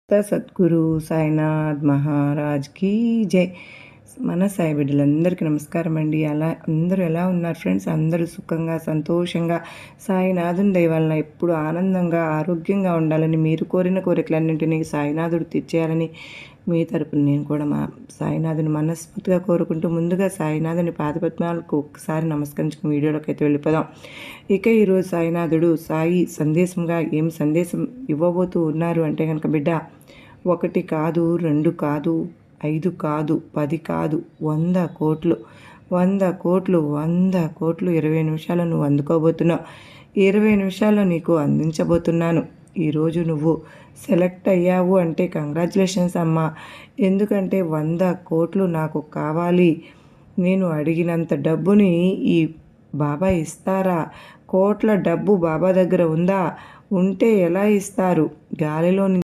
Sadhguru Sainath Maharaj key జై. మన సాయి బిడ్డలందరికీ నమస్కారం అండి. అందరూ ఎలా ఉన్నారు ఫ్రెండ్స్? అందరూ సుఖంగా సంతోషంగా సాయినాథుని దయ వలన ఎప్పుడు ఆనందంగా ఆరోగ్యంగా ఉండాలని, మీరు కోరిన కోరికలన్నింటినీ సాయినాథుడు తీర్చేయాలని మీ తరపున నేను కూడా మా సాయినాథుని మనస్ఫూర్తిగా కోరుకుంటూ, ముందుగా సాయినాథుని పాదపద్మాలకు ఒక్కసారి నమస్కరించుకుని వీడియోలోకి అయితే వెళ్ళిపోదాం. ఇక ఈరోజు సాయినాథుడు సాయి సందేశంగా ఏం సందేశం ఇవ్వబోతూ ఉన్నారు అంటే కనుక, బిడ్డ, 1 కాదు, 2 కాదు, 5 కాదు, 10 కాదు, 100 కోట్లు, 100 కోట్లు, 100 కోట్లు 20 నిమిషాల్లో నువ్వు అందుకోబోతున్నావు. 20 నిమిషాల్లో నీకు అందించబోతున్నాను. ఈరోజు నువ్వు సెలెక్ట్ అయ్యావు అంటే కంగ్రాచులేషన్స్ అమ్మా. ఎందుకంటే 100 కోట్లు నాకు కావాలి. నేను అడిగినంత డబ్బుని ఈ బాబా ఇస్తారా? కోట్ల డబ్బు బాబా దగ్గర ఉందా? ఉంటే ఎలా ఇస్తారు? గాలిలో